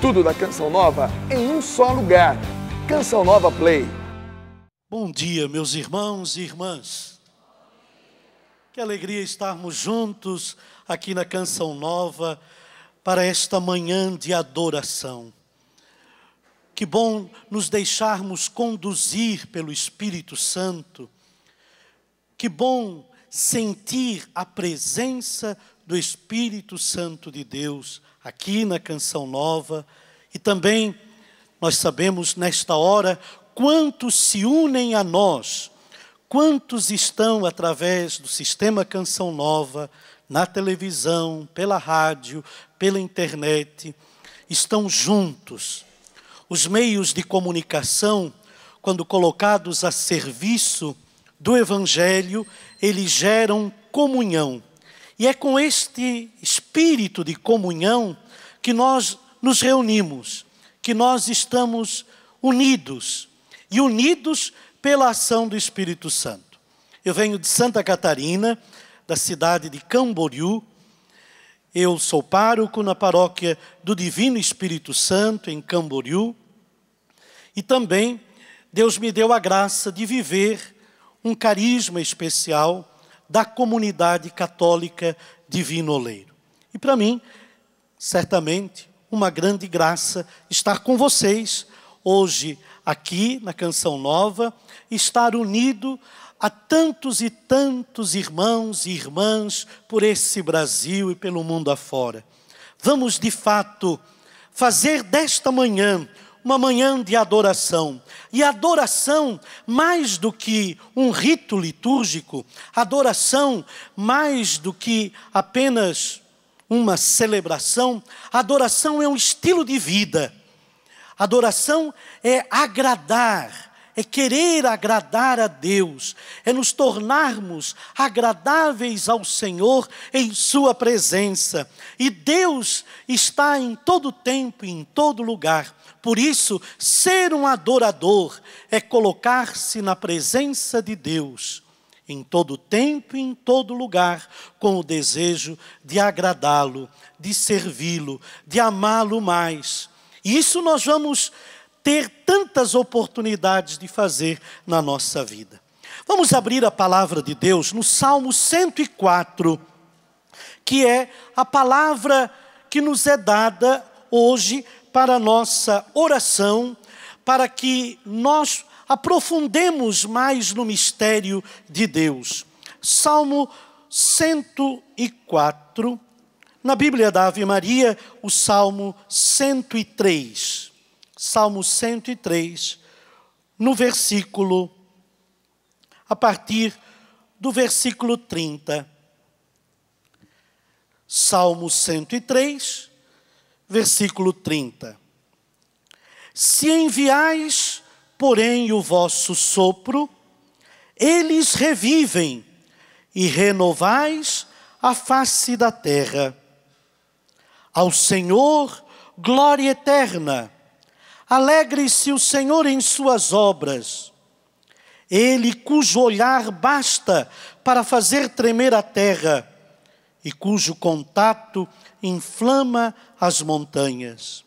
Tudo da Canção Nova em um só lugar. Canção Nova Play. Bom dia, meus irmãos e irmãs. Que alegria estarmos juntos aqui na Canção Nova para esta manhã de adoração. Que bom nos deixarmos conduzir pelo Espírito Santo. Que bom sentir a presença do Espírito Santo de Deus aqui na Canção Nova. E também nós sabemos nesta hora quantos se unem a nós, quantos estão através do sistema Canção Nova, na televisão, pela rádio, pela internet, estão juntos. Os meios de comunicação, quando colocados a serviço do Evangelho, eles geram comunhão. E é com este espírito de comunhão que nós nos reunimos, que nós estamos unidos, e unidos pela ação do Espírito Santo. Eu venho de Santa Catarina, da cidade de Camboriú. Eu sou pároco na paróquia do Divino Espírito Santo, em Camboriú. E também Deus me deu a graça de viver um carisma especial da comunidade católica Divino Oleiro. E para mim, certamente, uma grande graça estar com vocês hoje aqui na Canção Nova, estar unido a tantos e tantos irmãos e irmãs por esse Brasil e pelo mundo afora. Vamos, de fato, fazer desta manhã uma manhã de adoração. E adoração, mais do que um rito litúrgico, adoração, mais do que apenas uma celebração, adoração é um estilo de vida. Adoração é agradar, é querer agradar a Deus, é nos tornarmos agradáveis ao Senhor em sua presença. E Deus está em todo tempo e em todo lugar. Por isso, ser um adorador é colocar-se na presença de Deus, em todo tempo e em todo lugar, com o desejo de agradá-lo, de servi-lo, de amá-lo mais. E isso nós vamos ter tantas oportunidades de fazer na nossa vida. Vamos abrir a palavra de Deus no Salmo 104, que é a palavra que nos é dada hoje para a nossa oração, para que nós aprofundemos mais no mistério de Deus. Salmo 104, na Bíblia da Ave Maria, o Salmo 103. Salmo 103, no versículo, a partir do versículo 30. Salmo 103, versículo 30. Se enviais, porém, o vosso sopro, eles revivem, e renovais a face da terra. Ao Senhor, glória eterna. Alegre-se o Senhor em suas obras. Ele cujo olhar basta para fazer tremer a terra, e cujo contato inflama as montanhas.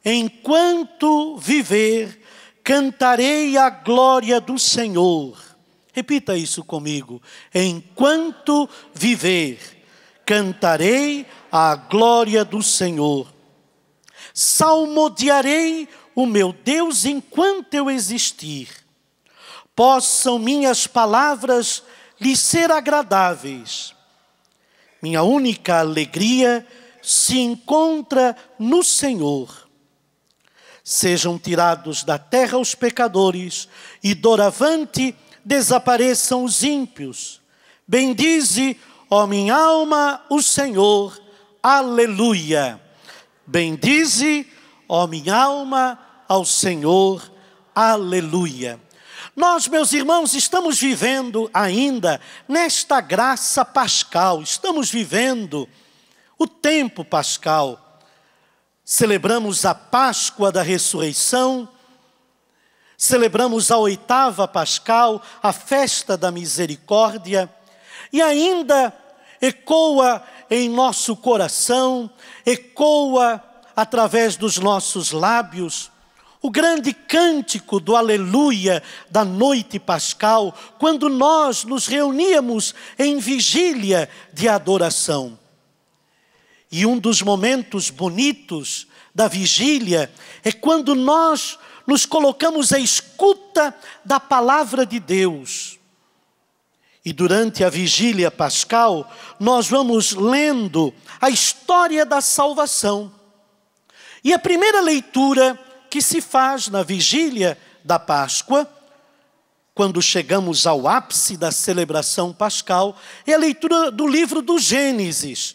Enquanto viver, cantarei a glória do Senhor. Repita isso comigo. Enquanto viver, cantarei a glória do Senhor. Salmodiarei o meu Deus enquanto eu existir. Possam minhas palavras lhe ser agradáveis. Minha única alegria se encontra no Senhor. Sejam tirados da terra os pecadores, e doravante desapareçam os ímpios. Bendize, ó minha alma, o Senhor. Aleluia. Bendize, ó minha alma, ao Senhor. Aleluia. Nós, meus irmãos, estamos vivendo ainda nesta graça pascal. Estamos vivendo o tempo pascal. Celebramos a Páscoa da ressurreição. Celebramos a oitava pascal, a festa da misericórdia. E ainda ecoa em nosso coração, ecoa através dos nossos lábios o grande cântico do aleluia da noite pascal, quando nós nos reuníamos em vigília de adoração. E um dos momentos bonitos da vigília é quando nós nos colocamos à escuta da palavra de Deus. E durante a vigília pascal, nós vamos lendo a história da salvação. E a primeira leitura que se faz na vigília da Páscoa, quando chegamos ao ápice da celebração pascal, é a leitura do livro do Gênesis.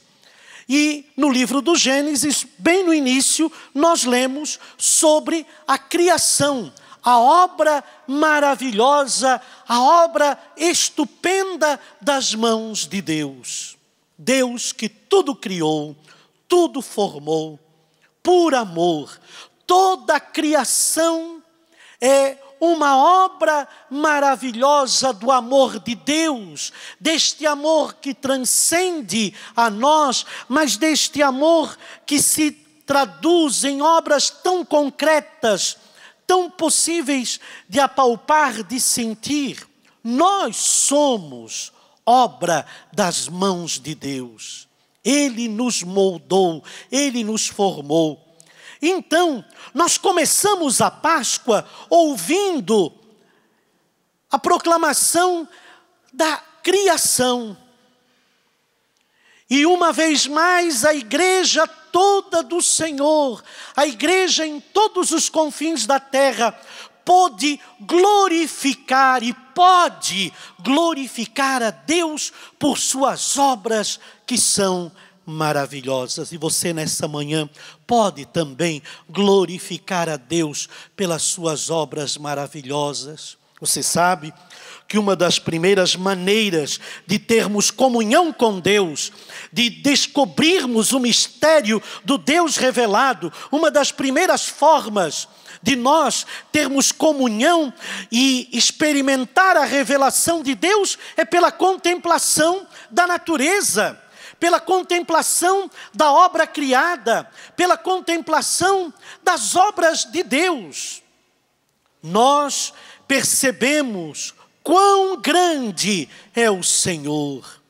E no livro do Gênesis, bem no início, nós lemos sobre a criação, a obra maravilhosa, a obra estupenda das mãos de Deus. Deus que tudo criou, tudo formou, por amor. Toda a criação é uma obra maravilhosa do amor de Deus, deste amor que transcende a nós, mas deste amor que se traduz em obras tão concretas, tão possíveis de apalpar, de sentir. Nós somos obra das mãos de Deus. Ele nos moldou, Ele nos formou. Então, nós começamos a Páscoa ouvindo a proclamação da criação. E uma vez mais a igreja toda do Senhor, a igreja em todos os confins da terra, pôde glorificar e pode glorificar a Deus por suas obras que são maravilhosas. E você nessa manhã pode também glorificar a Deus pelas suas obras maravilhosas. Você sabe que uma das primeiras maneiras de termos comunhão com Deus, de descobrirmos o mistério do Deus revelado, uma das primeiras formas de nós termos comunhão e experimentar a revelação de Deus é pela contemplação da natureza, pela contemplação da obra criada, pela contemplação das obras de Deus. Nós percebemos quão grande é o Senhor,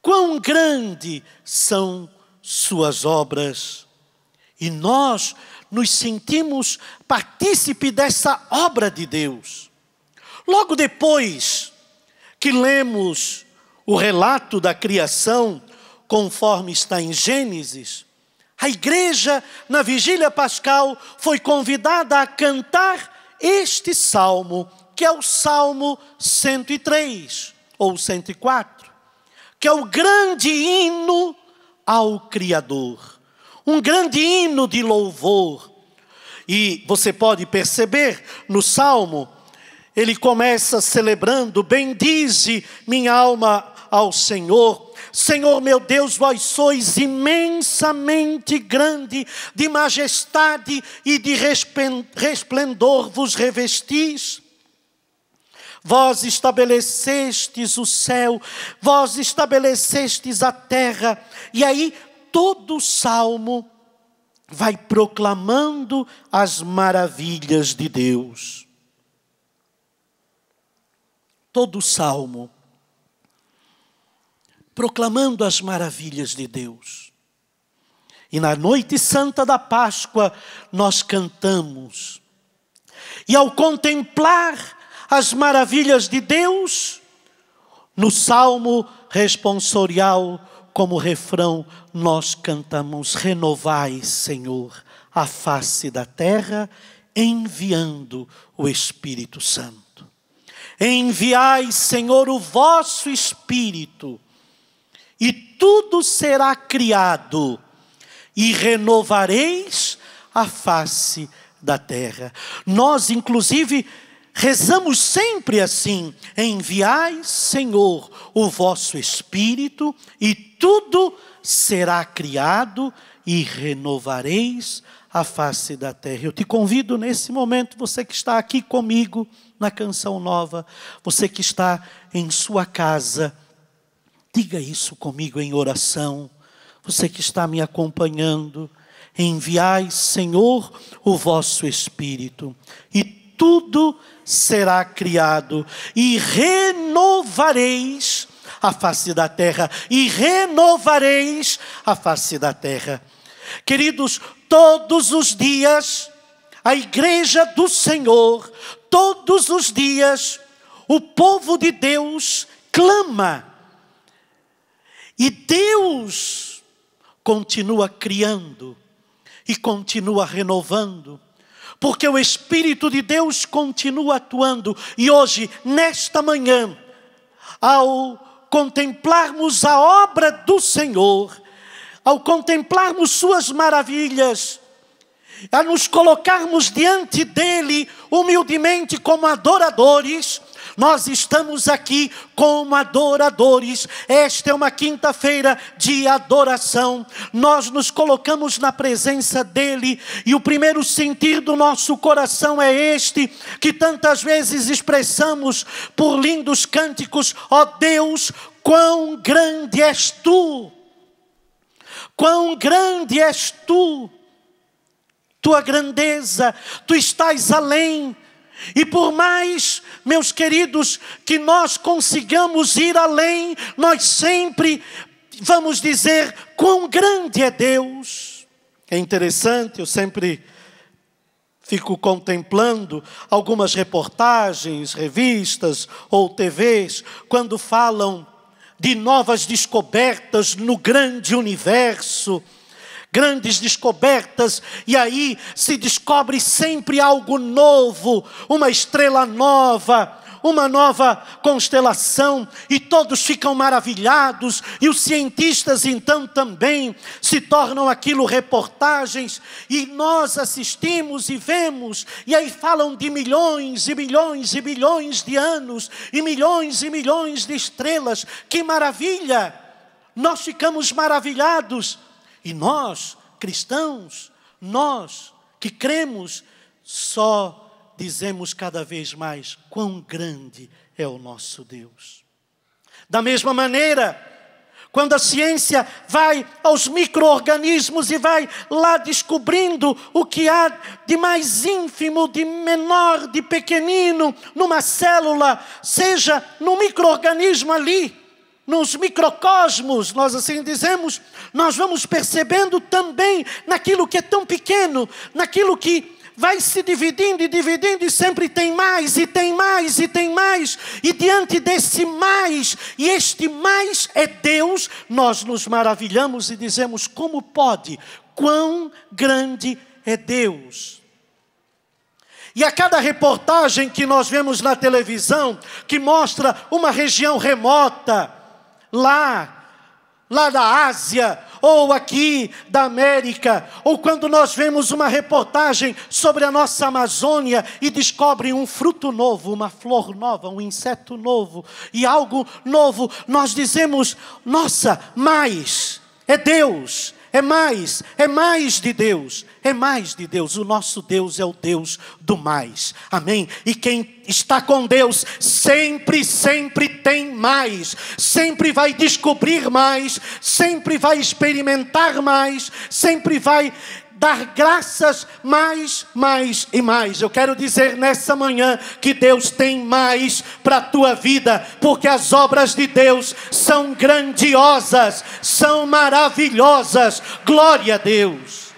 quão grande são suas obras. E nós nos sentimos partícipe dessa obra de Deus. Logo depois que lemos o relato da criação, conforme está em Gênesis, a igreja, na vigília pascal, foi convidada a cantar este salmo, que é o Salmo 103, ou 104, que é o grande hino ao Criador, um grande hino de louvor. E você pode perceber no Salmo, ele começa celebrando: bendize minha alma ao Senhor. Senhor meu Deus, vós sois imensamente grande, de majestade e de resplendor vos revestis. Vós estabelecestes o céu, vós estabelecestes a terra. E aí todo o salmo vai proclamando as maravilhas de Deus. Todo o salmo proclamando as maravilhas de Deus. E na noite santa da Páscoa nós cantamos. E ao contemplar as maravilhas de Deus, no salmo responsorial, como refrão, nós cantamos: renovai, Senhor, a face da terra, enviando o Espírito Santo. Enviai, Senhor, o vosso Espírito, e tudo será criado, e renovareis a face da terra. Nós, inclusive, rezamos sempre assim: enviai, Senhor, o vosso Espírito, e tudo será criado, e renovareis a face da terra. Eu te convido nesse momento, você que está aqui comigo na Canção Nova, você que está em sua casa, diga isso comigo em oração. Você que está me acompanhando, Enviai, Senhor, o vosso Espírito, e tudo será criado, e renovareis a face da terra, e renovareis a face da terra. Queridos, todos os dias, a igreja do Senhor, todos os dias, o povo de Deus clama. E Deus continua criando e continua renovando, porque o Espírito de Deus continua atuando. E hoje, nesta manhã, ao contemplarmos a obra do Senhor, ao contemplarmos suas maravilhas, a nos colocarmos diante dele humildemente como adoradores, nós estamos aqui como adoradores. Esta é uma quinta-feira de adoração. Nós nos colocamos na presença dele, e o primeiro sentir do nosso coração é este, que tantas vezes expressamos por lindos cânticos: ó Deus, quão grande és tu! Quão grande és tu! Tua grandeza, tu estás além. E por mais, meus queridos, que nós consigamos ir além, nós sempre vamos dizer quão grande é Deus. É interessante, eu sempre fico contemplando algumas reportagens, revistas ou TVs, quando falam de novas descobertas no grande universo, grandes descobertas, e aí se descobre sempre algo novo, uma estrela nova, uma nova constelação, e todos ficam maravilhados, e os cientistas então também se tornam aquilo reportagens, e nós assistimos e vemos, e aí falam de milhões e milhões e milhões de anos, e milhões de estrelas. Que maravilha! Nós ficamos maravilhados. E nós, cristãos, nós que cremos, só dizemos cada vez mais quão grande é o nosso Deus. Da mesma maneira, quando a ciência vai aos micro-organismos e vai lá descobrindo o que há de mais ínfimo, de menor, de pequenino, numa célula, seja no micro-organismo ali, nos microcosmos, nós assim dizemos, nós vamos percebendo também naquilo que é tão pequeno, naquilo que vai se dividindo e sempre tem mais, e tem mais, e tem mais. E diante desse mais, e este mais é Deus, nós nos maravilhamos e dizemos: como pode? Quão grande é Deus! E a cada reportagem que nós vemos na televisão, que mostra uma região remota, lá da Ásia, ou aqui da América, ou quando nós vemos uma reportagem sobre a nossa Amazônia e descobrem um fruto novo, uma flor nova, um inseto novo e algo novo, nós dizemos: nossa, mais, é Deus. É mais de Deus, é mais de Deus. O nosso Deus é o Deus do mais, amém? E quem está com Deus sempre tem mais, sempre vai descobrir mais, sempre vai experimentar mais, sempre vai dar graças mais e mais. Eu quero dizer nessa manhã que Deus tem mais para a tua vida, porque as obras de Deus são grandiosas, são maravilhosas. Glória a Deus.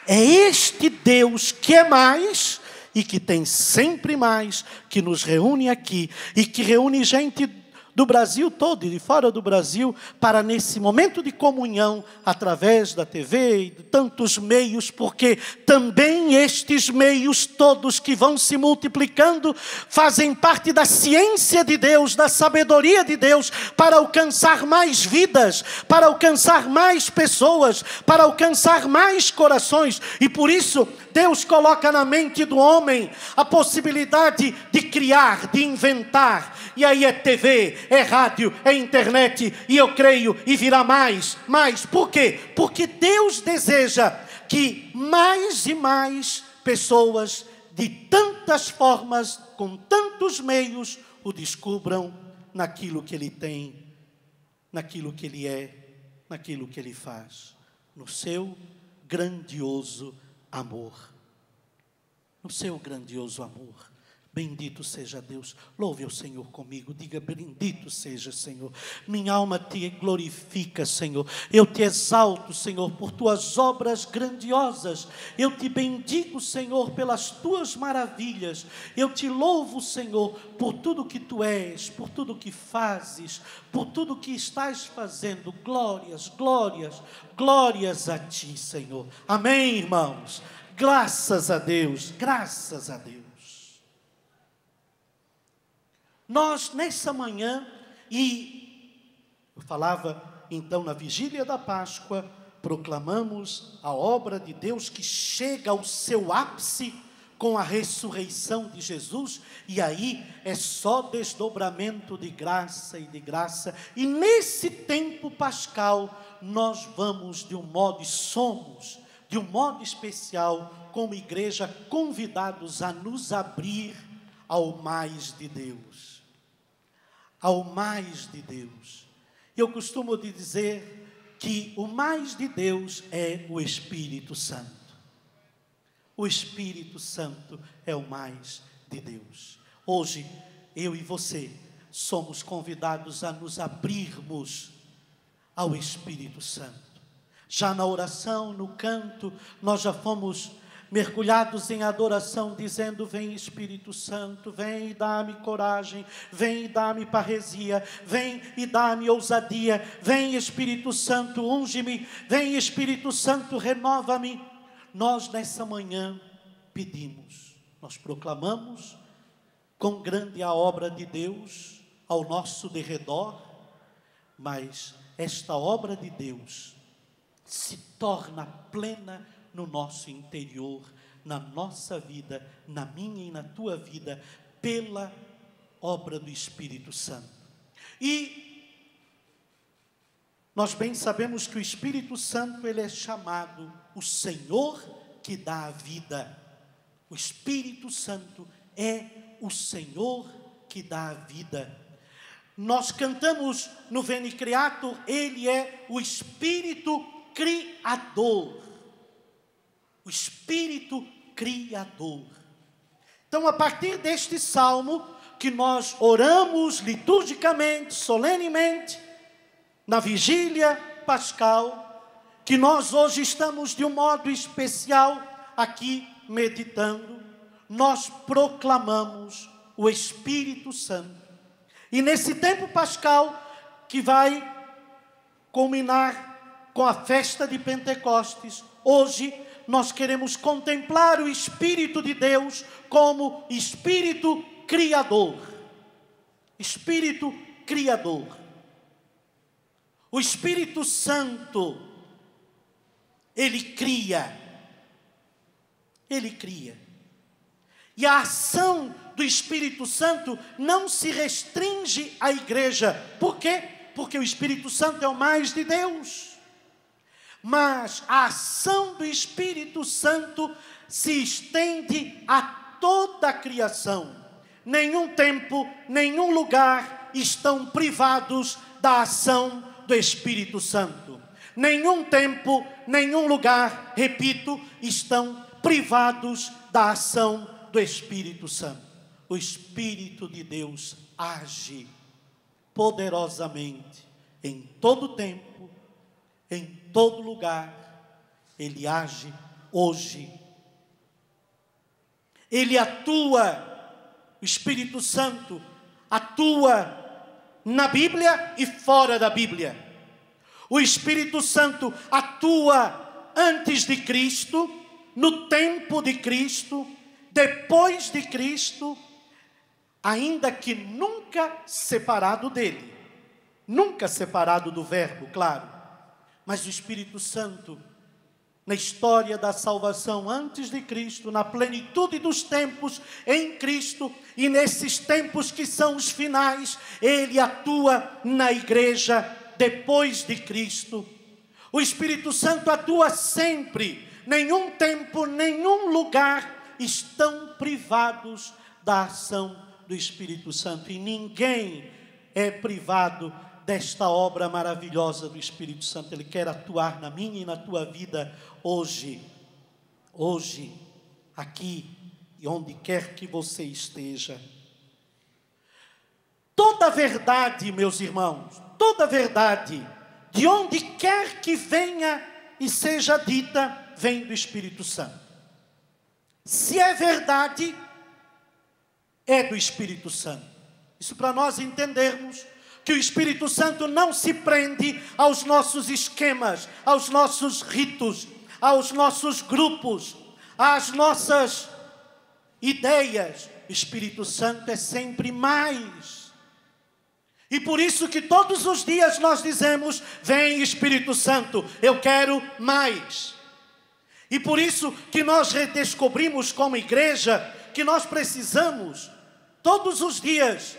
É este Deus que é mais e que tem sempre mais, que nos reúne aqui e que reúne gente do Brasil todo e de fora do Brasil, para nesse momento de comunhão, através da TV e de tantos meios, porque também estes meios todos que vão se multiplicando, fazem parte da ciência de Deus, da sabedoria de Deus, para alcançar mais vidas, para alcançar mais pessoas, para alcançar mais corações. E por isso, Deus coloca na mente do homem a possibilidade de criar, de inventar. E aí é TV, é rádio, é internet, e eu creio, e virá mais. Por quê? Porque Deus deseja que mais e mais pessoas, de tantas formas, com tantos meios, o descubram naquilo que Ele tem, naquilo que Ele é, naquilo que Ele faz, no seu grandioso amor. No seu grandioso amor. Bendito seja Deus. Louve o Senhor comigo. Diga: bendito seja, Senhor. Minha alma te glorifica, Senhor. Eu te exalto, Senhor, por tuas obras grandiosas. Eu te bendigo, Senhor, pelas tuas maravilhas. Eu te louvo, Senhor, por tudo que tu és, por tudo que fazes, por tudo que estás fazendo. Glórias, glórias, glórias a ti, Senhor. Amém, irmãos? Graças a Deus, graças a Deus. Nós, nessa manhã, eu falava então na vigília da Páscoa, proclamamos a obra de Deus que chega ao seu ápice com a ressurreição de Jesus, e aí é só desdobramento de graça e de graça, e nesse tempo pascal, nós vamos de um modo, e somos, de um modo especial, como igreja, convidados a nos abrir ao mais de Deus. Ao mais de Deus. Eu costumo dizer que o mais de Deus é o Espírito Santo. O Espírito Santo é o mais de Deus. Hoje, eu e você somos convidados a nos abrirmos ao Espírito Santo. Já na oração, no canto, nós já fomos mergulhados em adoração, dizendo: vem Espírito Santo, vem e dá-me coragem, vem e dá-me parresia, vem e dá-me ousadia, vem Espírito Santo, unge-me, vem Espírito Santo, renova-me. Nós nessa manhã pedimos, nós proclamamos quão grande é a obra de Deus ao nosso derredor, mas esta obra de Deus se torna plena no nosso interior, na nossa vida, na minha e na tua vida, pela obra do Espírito Santo. E nós bem sabemos que o Espírito Santo, ele é chamado o Senhor que dá a vida. O Espírito Santo é o Senhor que dá a vida. Nós cantamos no Veni Creator, ele é o Espírito Criador. O Espírito Criador. Então, a partir deste salmo, que nós oramos liturgicamente, solenemente, na vigília pascal, que nós hoje estamos de um modo especial aqui meditando, nós proclamamos o Espírito Santo. E nesse tempo pascal, que vai culminar com a festa de Pentecostes, hoje nós queremos contemplar o Espírito de Deus como Espírito Criador. Espírito Criador. O Espírito Santo, ele cria. Ele cria. E a ação do Espírito Santo não se restringe à igreja. Por quê? Porque o Espírito Santo é o mais de Deus. Mas a ação do Espírito Santo se estende a toda a criação. Nenhum tempo, nenhum lugar estão privados da ação do Espírito Santo. Nenhum tempo, nenhum lugar, repito, estão privados da ação do Espírito Santo. O Espírito de Deus age poderosamente em todo tempo, em todo lugar. Ele age hoje. Ele atua, o Espírito Santo atua na Bíblia e fora da Bíblia. O Espírito Santo atua antes de Cristo, no tempo de Cristo, depois de Cristo, ainda que nunca separado dele, nunca separado do Verbo, claro. Mas o Espírito Santo, na história da salvação antes de Cristo, na plenitude dos tempos em Cristo, e nesses tempos que são os finais, ele atua na igreja depois de Cristo. O Espírito Santo atua sempre. Nenhum tempo, nenhum lugar estão privados da ação do Espírito Santo. E ninguém é privado desta obra maravilhosa do Espírito Santo. Ele quer atuar na minha e na tua vida hoje, aqui e onde quer que você esteja. Toda verdade, meus irmãos, toda verdade, de onde quer que venha e seja dita, vem do Espírito Santo. Se é verdade, é do Espírito Santo. Isso para nós entendermos que o Espírito Santo não se prende aos nossos esquemas, aos nossos ritos, aos nossos grupos, às nossas ideias. O Espírito Santo é sempre mais. E por isso que todos os dias nós dizemos: vem Espírito Santo, eu quero mais. E por isso que nós redescobrimos como igreja que nós precisamos todos os dias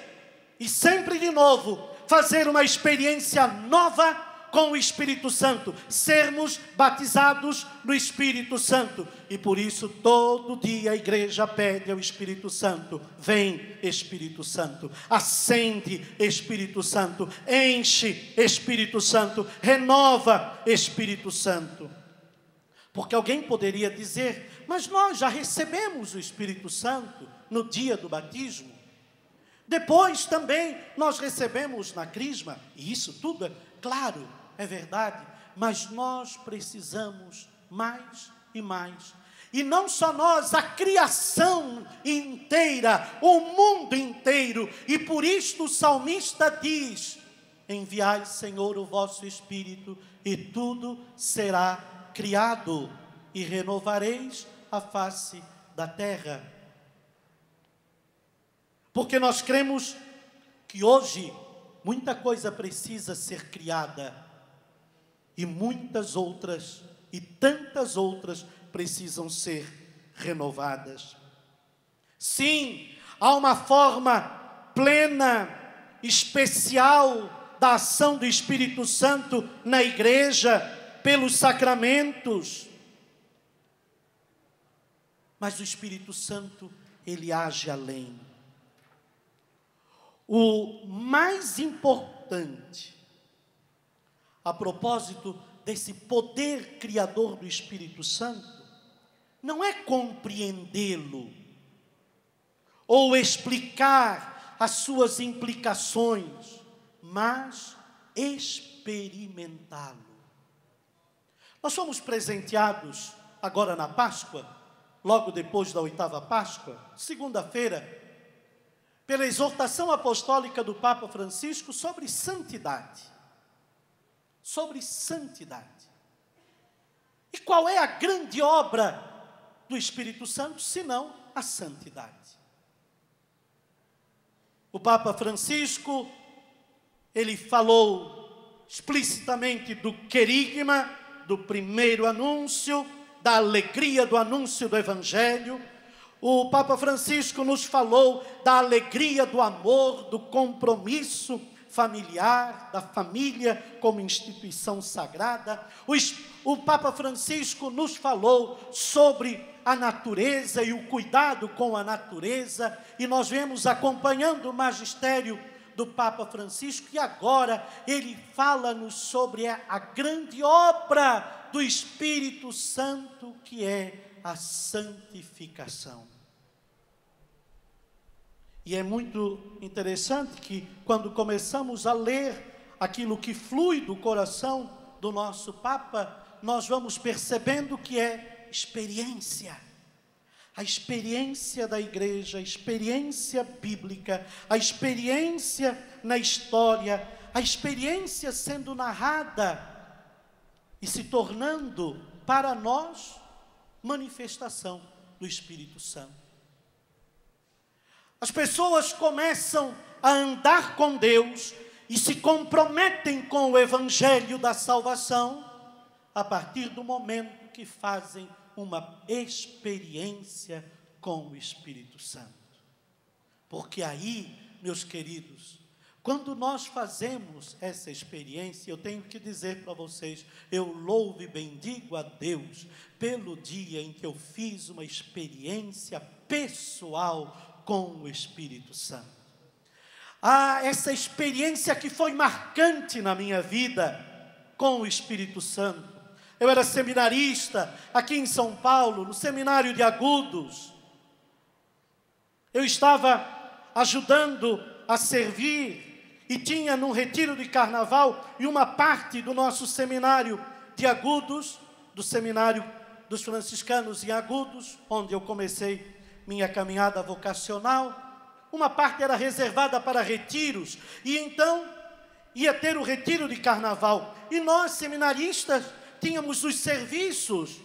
e sempre de novo fazer uma experiência nova com o Espírito Santo, sermos batizados no Espírito Santo. E por isso todo dia a igreja pede ao Espírito Santo: vem Espírito Santo, acende Espírito Santo, enche Espírito Santo, renova Espírito Santo. Porque alguém poderia dizer: mas nós já recebemos o Espírito Santo no dia do batismo. Depois também nós recebemos na crisma. E isso tudo é claro, é verdade. Mas nós precisamos mais e mais. E não só nós, a criação inteira, o mundo inteiro. E por isto o salmista diz: enviai, Senhor, o vosso Espírito, e tudo será criado, e renovareis a face da terra. Porque nós cremos que hoje muita coisa precisa ser criada, e muitas outras, e tantas outras precisam ser renovadas. Sim, há uma forma plena, especial da ação do Espírito Santo na igreja, pelos sacramentos. Mas o Espírito Santo, ele age além. O mais importante, a propósito desse poder criador do Espírito Santo, não é compreendê-lo, ou explicar as suas implicações, mas experimentá-lo. Nós fomos presenteados agora na Páscoa, logo depois da 8ª Páscoa, segunda-feira, pela exortação apostólica do Papa Francisco sobre santidade. Sobre santidade. E qual é a grande obra do Espírito Santo, senão a santidade? O Papa Francisco, ele falou explicitamente do querigma, do primeiro anúncio, da alegria do anúncio do Evangelho. O Papa Francisco nos falou da alegria do amor, do compromisso familiar, da família como instituição sagrada. O Papa Francisco nos falou sobre a natureza e o cuidado com a natureza, e nós vemos acompanhando o magistério do Papa Francisco, e agora ele fala-nos sobre a grande obra do Espírito Santo, que é a santificação. E é muito interessante que, quando começamos a ler aquilo que flui do coração do nosso Papa, nós vamos percebendo que é experiência. A experiência da igreja, a experiência bíblica, a experiência na história, a experiência sendo narrada e se tornando para nós manifestação do Espírito Santo. As pessoas começam a andar com Deus e se comprometem com o Evangelho da salvação a partir do momento que fazem uma experiência com o Espírito Santo. Porque aí, meus queridos, quando nós fazemos essa experiência, eu tenho que dizer para vocês, eu louvo e bendigo a Deus pelo dia em que eu fiz uma experiência pessoal com o Espírito Santo. essa experiência que foi marcante na minha vida com o Espírito Santo. Eu era seminarista aqui em São Paulo, no seminário de Agudos. Eu estava ajudando a servir e tinha num retiro de carnaval e uma parte do nosso seminário de Agudos, do seminário dos franciscanos em Agudos, onde eu comecei minha caminhada vocacional. Uma parte era reservada para retiros, e então ia ter o retiro de carnaval. E nós, seminaristas, tínhamos os serviços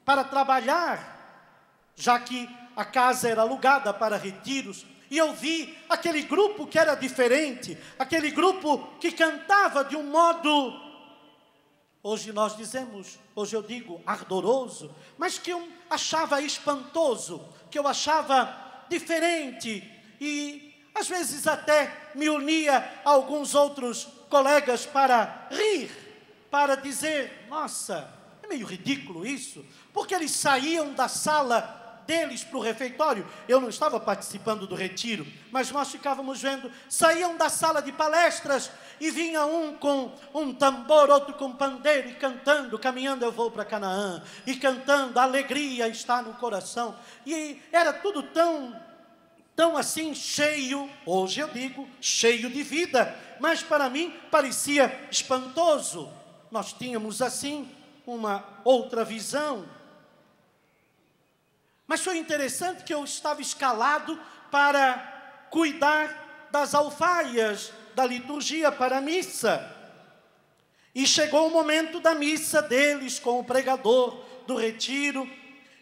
para trabalhar, já que a casa era alugada para retiros. E eu vi aquele grupo que era diferente, aquele grupo que cantava de um modo, hoje nós dizemos, hoje eu digo ardoroso, mas que eu achava espantoso, que eu achava diferente. E às vezes até me unia a alguns outros colegas para rir, para dizer, nossa, é meio ridículo isso, porque eles saíam da sala deles para o refeitório. Eu não estava participando do retiro, mas nós ficávamos vendo, saíam da sala de palestras e vinha um com um tambor, outro com pandeiro e cantando, caminhando eu vou para Canaã, e cantando, a alegria está no coração. E era tudo tão assim cheio, hoje eu digo, cheio de vida, mas para mim parecia espantoso. Nós tínhamos assim uma outra visão. Mas foi interessante que eu estava escalado para cuidar das alfaias da liturgia para a missa. E chegou o momento da missa deles com o pregador do retiro.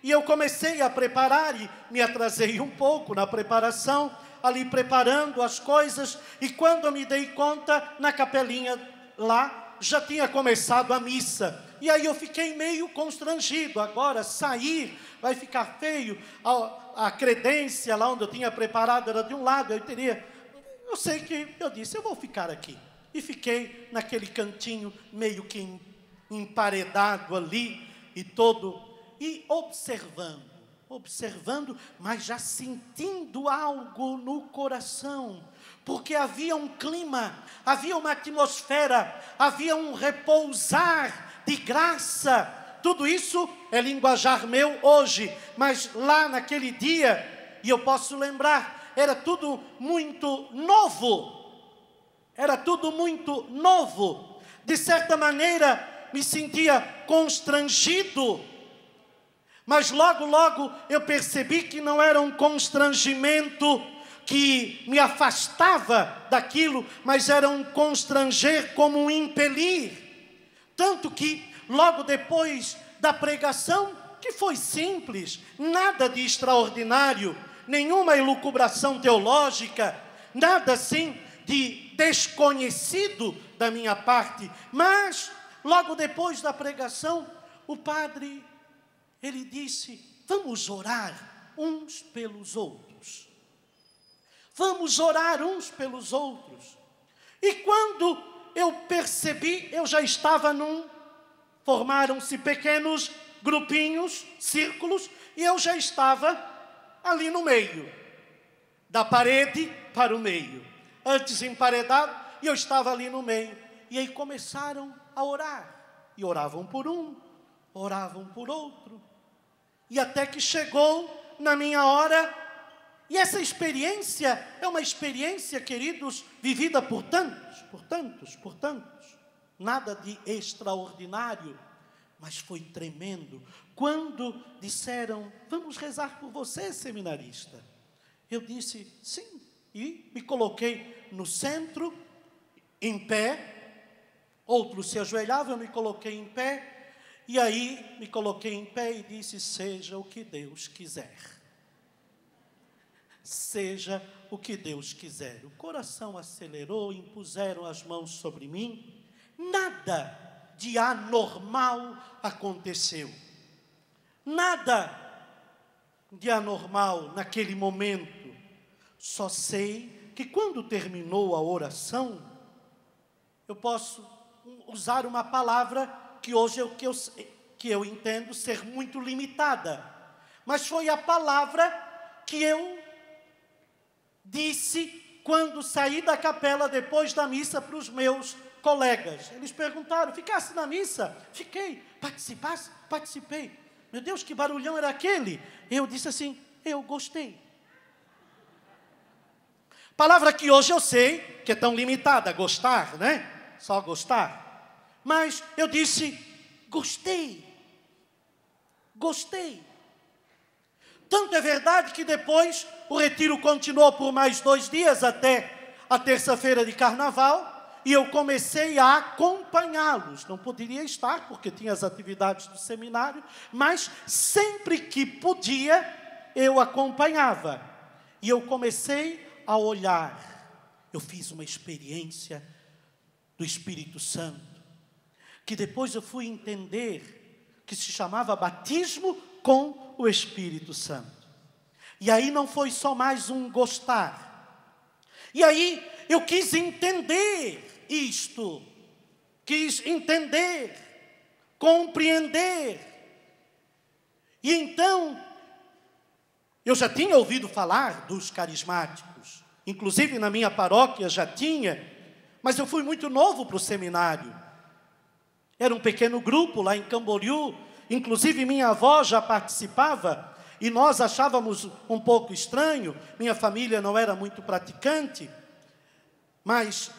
E eu comecei a preparar e me atrasei um pouco na preparação, ali preparando as coisas. E quando eu me dei conta, na capelinha lá, já tinha começado a missa. E aí eu fiquei meio constrangido. Agora, sair vai ficar feio. A credência lá onde eu tinha preparado era de um lado. Eu sei que eu disse, eu vou ficar aqui. E fiquei naquele cantinho meio que emparedado ali e todo... E observando, mas já sentindo algo no coração, porque havia um clima, havia uma atmosfera, havia um repousar de graça. Tudo isso é linguajar meu hoje, mas lá naquele dia, e eu posso lembrar, era tudo muito novo. Era tudo muito novo. De certa maneira, me sentia constrangido. Mas logo, logo eu percebi que não era um constrangimento que me afastava daquilo, mas era um constranger como um impelir. Tanto que logo depois da pregação, que foi simples, nada de extraordinário, nenhuma elucubração teológica, nada assim de desconhecido da minha parte, mas logo depois da pregação, o padre... ele disse, vamos orar uns pelos outros. Vamos orar uns pelos outros. E quando eu percebi, eu já estava formaram-se pequenos grupinhos, círculos, e eu já estava ali no meio, da parede para o meio. Antes emparedado, e eu estava ali no meio. E aí começaram a orar. E oravam por um, oravam por outro. E até que chegou na minha hora, e essa experiência é uma experiência, queridos, vivida por tantos. Nada de extraordinário, mas foi tremendo. Quando disseram, vamos rezar por você, seminarista. Eu disse, sim, e me coloquei no centro, em pé. Outros se ajoelhavam, eu me coloquei em pé. E aí, me coloquei em pé e disse, seja o que Deus quiser. Seja o que Deus quiser. O coração acelerou, impuseram as mãos sobre mim. Nada de anormal aconteceu. Nada de anormal naquele momento. Só sei que quando terminou a oração, eu posso usar uma palavra que hoje que eu entendo ser muito limitada. Mas foi a palavra que eu disse quando saí da capela depois da missa para os meus colegas. Eles perguntaram: ficasse na missa? Fiquei. Participasse? Participei. Meu Deus, que barulhão era aquele? Eu disse assim: eu gostei. Palavra que hoje eu sei que é tão limitada, gostar, né? Só gostar. Mas eu disse: gostei. Gostei. Tanto é verdade que depois o retiro continuou por mais 2 dias até a terça-feira de carnaval. E eu comecei a acompanhá-los. Não poderia estar, porque tinha as atividades do seminário, mas sempre que podia, eu acompanhava. E eu comecei a olhar. Eu fiz uma experiência do Espírito Santo, que depois eu fui entender que se chamava batismo com o Espírito Santo. E aí não foi só mais um gostar. E aí eu quis entender isto, quis entender, compreender. E então, eu já tinha ouvido falar dos carismáticos, inclusive na minha paróquia já tinha, mas eu fui muito novo para o seminário. Era um pequeno grupo lá em Camboriú, inclusive minha avó já participava, e nós achávamos um pouco estranho. Minha família não era muito praticante, mas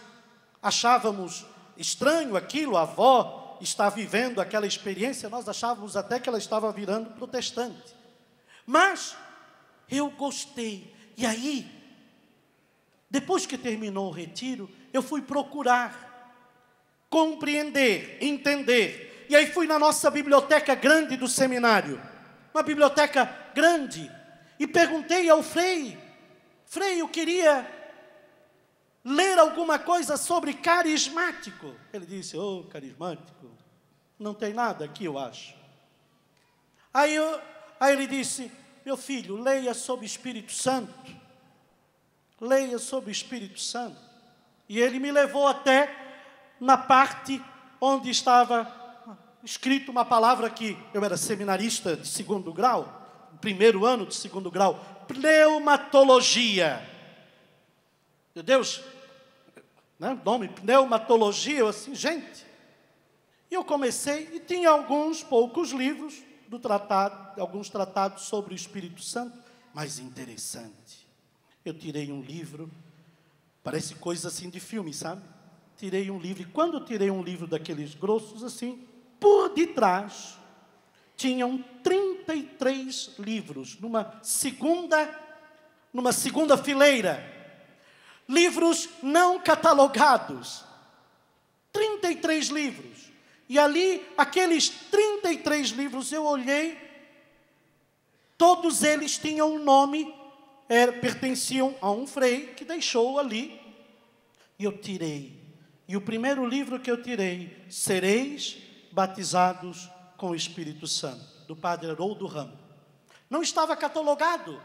achávamos estranho aquilo. A avó está vivendo aquela experiência, nós achávamos até que ela estava virando protestante. Mas eu gostei. E aí, depois que terminou o retiro, eu fui procurar compreender, entender. E aí fui na nossa biblioteca grande do seminário, uma biblioteca grande, e perguntei ao Frei: Frei, eu queria ler alguma coisa sobre carismático. Ele disse: oh, carismático, não tem nada aqui, eu acho. Aí ele disse: meu filho, leia sobre o Espírito Santo. Leia sobre o Espírito Santo. E ele me levou até na parte onde estava escrito uma palavra que eu era seminarista de 2º grau, primeiro ano de 2º grau, pneumatologia. Meu Deus, né? Nome, pneumatologia, eu assim, gente. E eu comecei, e tinha alguns poucos livros do tratado, alguns tratados sobre o Espírito Santo, mas interessante. Eu tirei um livro, parece coisa assim de filme, sabe? Tirei um livro, e quando eu tirei um livro daqueles grossos assim, por detrás, tinham 33 livros, numa segunda fileira. Livros não catalogados. 33 livros. E ali, aqueles 33 livros, eu olhei, todos eles tinham um nome, pertenciam a um frei que deixou ali. E eu tirei. E o primeiro livro que eu tirei, Sereis Batizados com o Espírito Santo, do padre Haroldo Ramos. Não estava catalogado.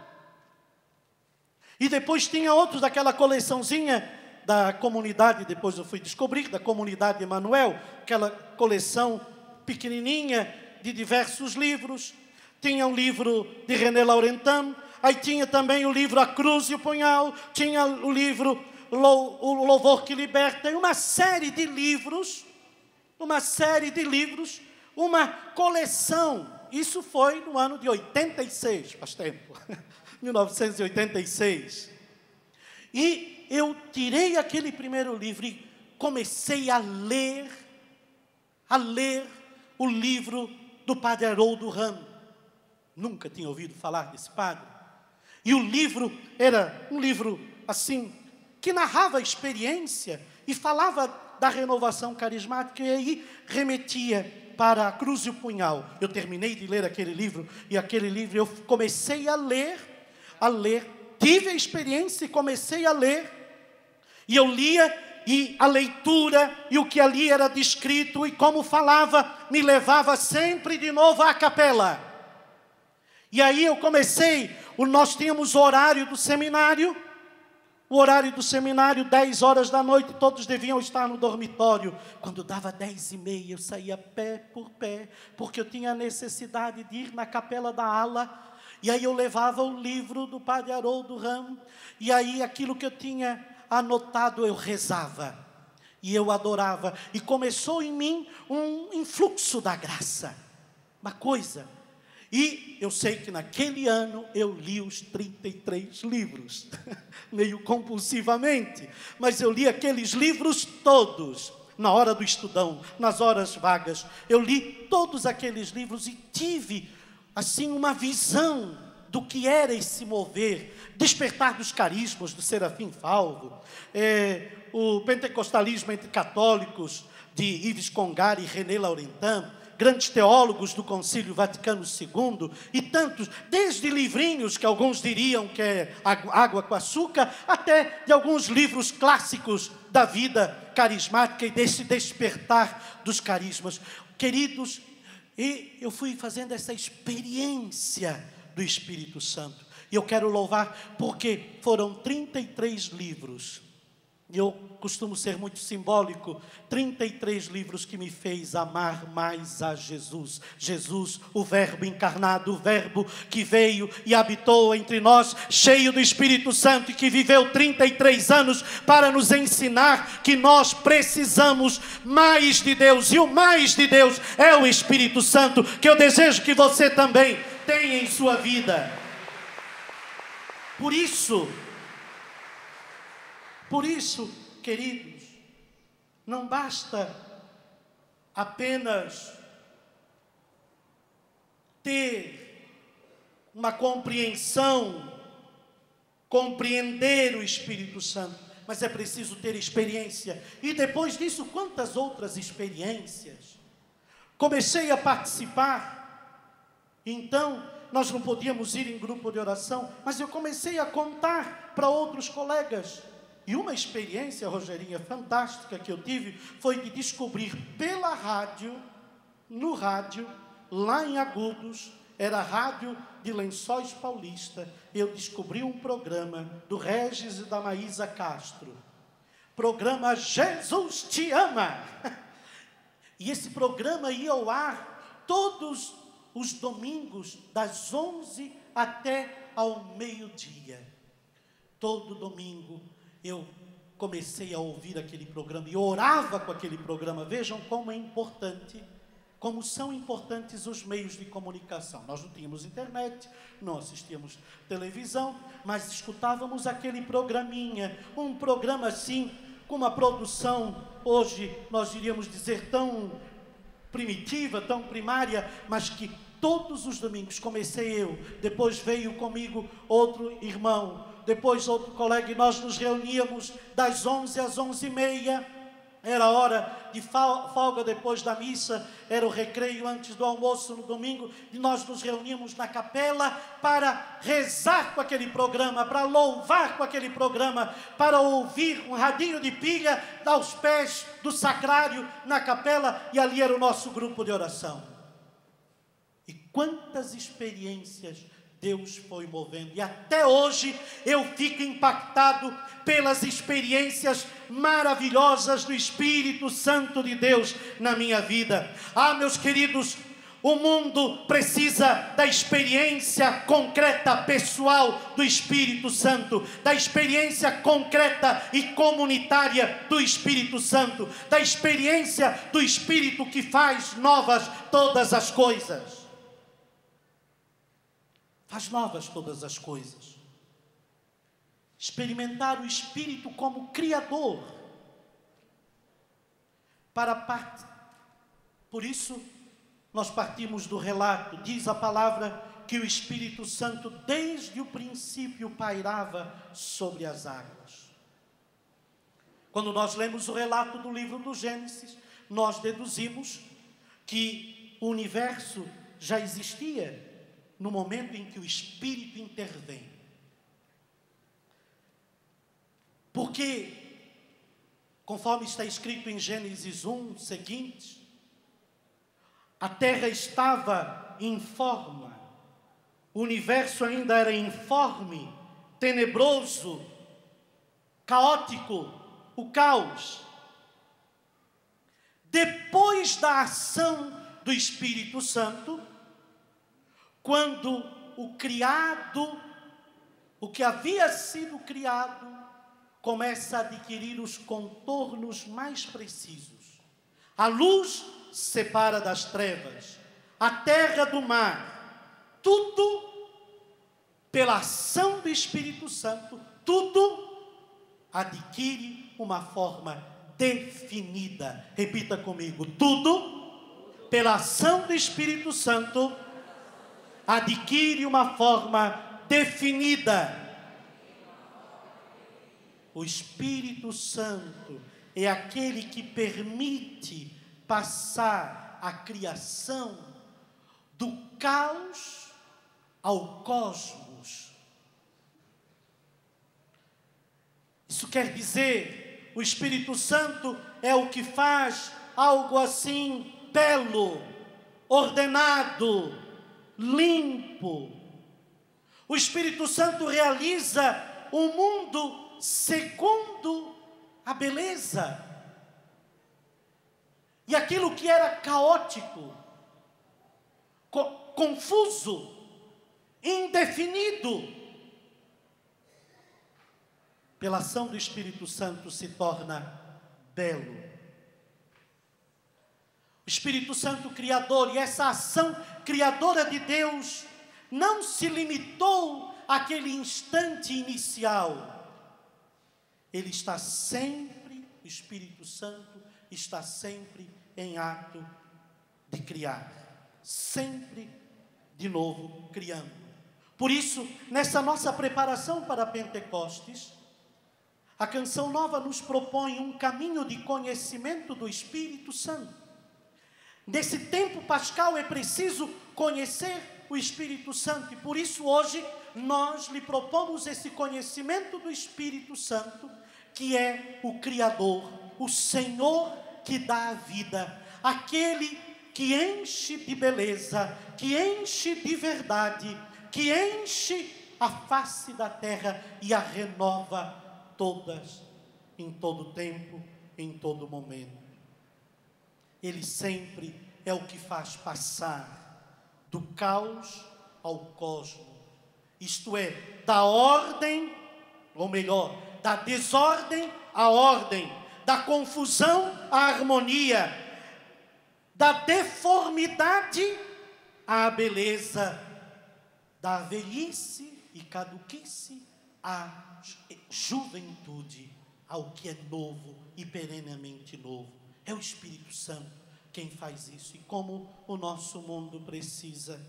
E depois tinha outros daquela coleçãozinha da comunidade, depois eu fui descobrir, da comunidade Emanuel, aquela coleção pequenininha de diversos livros. Tinha um livro de René Laurentin, aí tinha também o livro A Cruz e o Punhal, tinha o livro O Louvor que Liberta, e uma série de livros, uma coleção. Isso foi no ano de 86, faz tempo, 1986. E eu tirei aquele primeiro livro e comecei a ler o livro do padre Haroldo Ramos. Nunca tinha ouvido falar desse padre. E o livro era um livro assim, que narrava a experiência e falava da renovação carismática, e aí remetia para A Cruz e o Punhal. Eu terminei de ler aquele livro, e aquele livro eu comecei a ler, tive a experiência e comecei a ler, e eu lia, e a leitura, e o que ali era descrito, e como falava, me levava sempre de novo à capela. E aí eu comecei, nós tínhamos o horário do seminário, 10 horas da noite, todos deviam estar no dormitório. Quando dava 10h30, eu saía pé por pé, porque eu tinha a necessidade de ir na capela da ala. E aí eu levava o livro do padre Haroldo Ramos, e aí aquilo que eu tinha anotado eu rezava, e eu adorava, e começou em mim um influxo da graça, uma coisa. E eu sei que naquele ano eu li os 33 livros, meio compulsivamente, mas eu li aqueles livros todos, na hora do estudão, nas horas vagas. Eu li todos aqueles livros e tive, assim, uma visão do que era esse mover, despertar dos carismas do Serafim Falvo, o pentecostalismo entre católicos, de Yves Congar e René Laurentin, grandes teólogos do Concílio Vaticano II, e tantos, desde livrinhos que alguns diriam que é água com açúcar, até de alguns livros clássicos da vida carismática e desse despertar dos carismas. Queridos, e eu fui fazendo essa experiência do Espírito Santo, e eu quero louvar porque foram 33 livros. E eu costumo ser muito simbólico, 33 livros que me fez amar mais a Jesus. Jesus, o Verbo encarnado, o Verbo que veio e habitou entre nós, cheio do Espírito Santo, e que viveu 33 anos para nos ensinar que nós precisamos mais de Deus, e o mais de Deus é o Espírito Santo, que eu desejo que você também tenha em sua vida. Por isso, queridos, não basta apenas ter uma compreensão, compreender o Espírito Santo, mas é preciso ter experiência. E depois disso, quantas outras experiências? Comecei a participar, então nós não podíamos ir em grupo de oração, mas eu comecei a contar para outros colegas. E uma experiência, Rogerinha, fantástica que eu tive, foi de descobrir pela rádio, no rádio, lá em Agudos, era a rádio de Lençóis Paulista, eu descobri um programa do Regis e da Maísa Castro, programa Jesus Te Ama. E esse programa ia ao ar todos os domingos, das 11 até ao meio-dia. Todo domingo eu comecei a ouvir aquele programa e orava com aquele programa. Vejam como é importante, como são importantes os meios de comunicação. Nós não tínhamos internet, não assistíamos televisão, mas escutávamos aquele programinha, um programa assim, com uma produção, hoje nós iríamos dizer tão primitiva, tão primária, mas que todos os domingos, comecei eu, depois veio comigo outro irmão, depois outro colega, e nós nos reuníamos das 11 às 11h30, era hora de folga depois da missa, era o recreio antes do almoço no domingo, e nós nos reuníamos na capela para rezar com aquele programa, para louvar com aquele programa, para ouvir um radinho de pilha aos pés do sacrário na capela, e ali era o nosso grupo de oração. E quantas experiências Deus foi movendo, e até hoje eu fico impactado pelas experiências maravilhosas do Espírito Santo de Deus na minha vida. Ah, meus queridos, o mundo precisa da experiência concreta, pessoal do Espírito Santo, da experiência concreta e comunitária do Espírito Santo, da experiência do Espírito que faz novas todas as coisas. Faz novas todas as coisas. Experimentar o Espírito como Criador. Por isso, nós partimos do relato, diz a palavra, que o Espírito Santo desde o princípio pairava sobre as águas. Quando nós lemos o relato do livro do Gênesis, nós deduzimos que o universo já existia no momento em que o Espírito intervém. Porque, conforme está escrito em Gênesis 1, seguintes, a terra estava informe, o universo ainda era informe, tenebroso, caótico, o caos. Depois da ação do Espírito Santo, quando o criado, o que havia sido criado, começa a adquirir os contornos mais precisos. A luz separa das trevas, a terra do mar, tudo pela ação do Espírito Santo, tudo adquire uma forma definida. Repita comigo: tudo pela ação do Espírito Santo adquire uma forma definida. O Espírito Santo é aquele que permite passar a criação do caos ao cosmos. Isso quer dizer, o Espírito Santo é o que faz algo assim belo, ordenado, limpo. O Espírito Santo realiza o mundo segundo a beleza. E aquilo que era caótico, confuso, indefinido, pela ação do Espírito Santo se torna belo. O Espírito Santo criador, e essa ação criadora de Deus não se limitou àquele instante inicial. Ele está sempre, o Espírito Santo está sempre em ato de criar, sempre de novo criando. Por isso, nessa nossa preparação para Pentecostes, a Canção Nova nos propõe um caminho de conhecimento do Espírito Santo. Nesse tempo pascal é preciso conhecer o Espírito Santo, e por isso hoje nós lhe propomos esse conhecimento do Espírito Santo, que é o Criador, o Senhor que dá a vida, aquele que enche de beleza, que enche de verdade, que enche a face da terra e a renova todas, em todo tempo, em todo momento. Ele sempre é o que faz passar do caos ao cosmos, isto é, da ordem, ou melhor, da desordem à ordem, da confusão à harmonia, da deformidade à beleza, da velhice e caduquice à juventude, ao que é novo e perenemente novo. É o Espírito Santo quem faz isso. E como o nosso mundo precisa,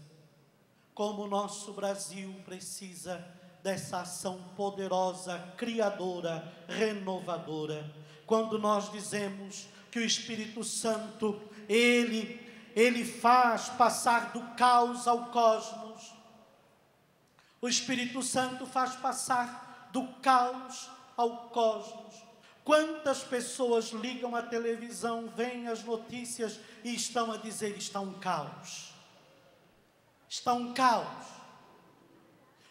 como o nosso Brasil precisa dessa ação poderosa, criadora, renovadora. Quando nós dizemos que o Espírito Santo, ele faz passar do caos ao cosmos. O Espírito Santo faz passar do caos ao cosmos. Quantas pessoas ligam a televisão, veem as notícias e estão a dizer: está um caos. Está um caos.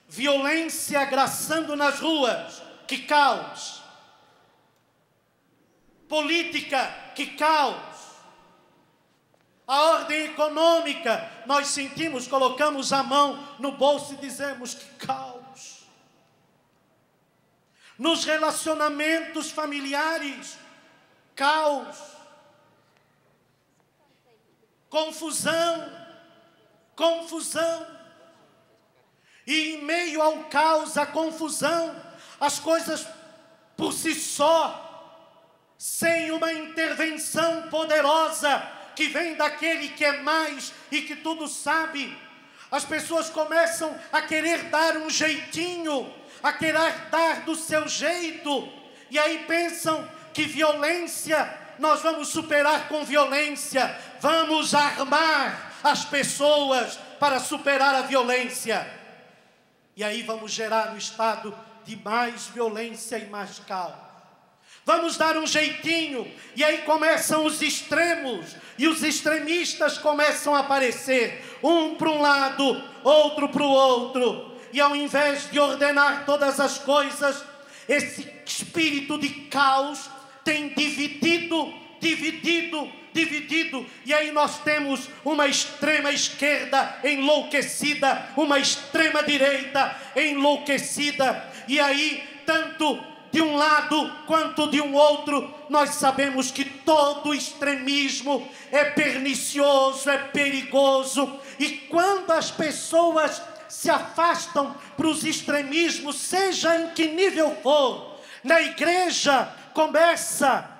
Violência agraçando nas ruas, que caos. Política, que caos. A ordem econômica, nós sentimos, colocamos a mão no bolso e dizemos: que caos. Nos relacionamentos familiares, caos. Confusão, confusão. E em meio ao caos, à confusão, as coisas por si só, sem uma intervenção poderosa que vem daquele que é mais e que tudo sabe, as pessoas começam a querer dar um jeitinho, a querer dar do seu jeito, e aí pensam que violência nós vamos superar com violência, vamos armar as pessoas para superar a violência. E aí vamos gerar um estado de mais violência e mais caos. Vamos dar um jeitinho, e aí começam os extremos, e os extremistas começam a aparecer, um para um lado, outro para o outro, e ao invés de ordenar todas as coisas, esse espírito de caos tem dividido dividido, e aí nós temos uma extrema esquerda enlouquecida, uma extrema direita enlouquecida, e aí tanto de um lado quanto de um outro, nós sabemos que todo extremismo é pernicioso, é perigoso, e quando as pessoas se afastam para os extremismos, seja em que nível for, na igreja começa: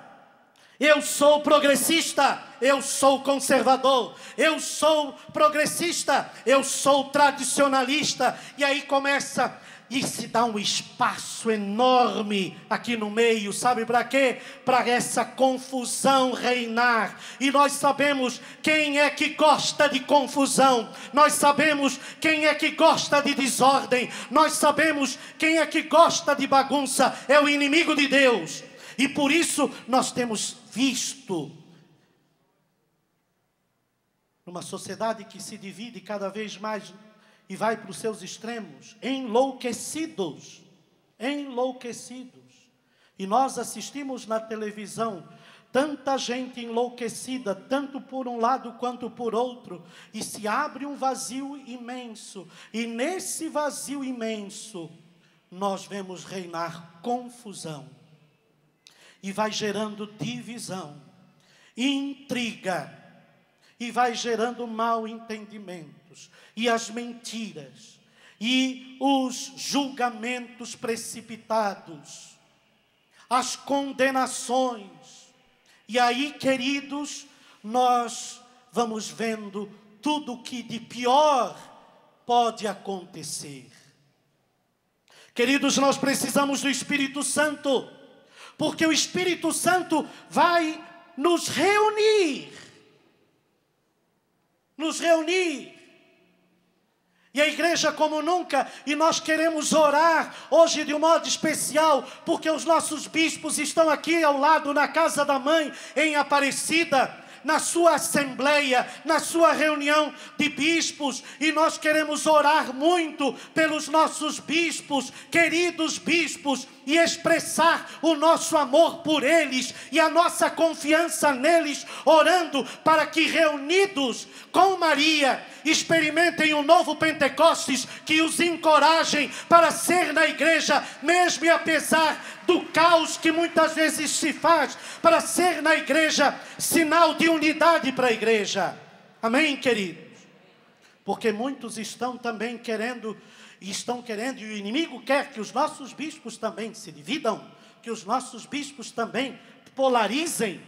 eu sou progressista, eu sou conservador, eu sou progressista, eu sou tradicionalista, e aí começa e se dá um espaço enorme aqui no meio, sabe para quê? Para essa confusão reinar. E nós sabemos quem é que gosta de confusão, nós sabemos quem é que gosta de desordem, nós sabemos quem é que gosta de bagunça, é o inimigo de Deus. E por isso nós temos visto numa sociedade que se divide cada vez mais e vai para os seus extremos, enlouquecidos. E nós assistimos na televisão tanta gente enlouquecida, tanto por um lado quanto por outro, e se abre um vazio imenso, e nesse vazio imenso nós vemos reinar confusão, e vai gerando divisão, intriga, e vai gerando mal entendimentos, e as mentiras, e os julgamentos precipitados, as condenações. E aí, queridos, nós vamos vendo tudo o que de pior pode acontecer. Queridos, nós precisamos do Espírito Santo, porque o Espírito Santo vai nos reunir. E a igreja como nunca, e nós queremos orar hoje de um modo especial, porque os nossos bispos estão aqui ao lado na casa da mãe, em Aparecida, na sua assembleia, na sua reunião de bispos, e nós queremos orar muito pelos nossos bispos, queridos bispos, e expressar o nosso amor por eles e a nossa confiança neles, orando para que reunidos com Maria experimentem um novo Pentecostes que os encorajem para ser na igreja, mesmo e apesar do caos que muitas vezes se faz, para ser na igreja sinal de unidade para a igreja. Amém, queridos? Porque muitos estão também querendo, e o inimigo quer que os nossos bispos também se dividam, que os nossos bispos também polarizem.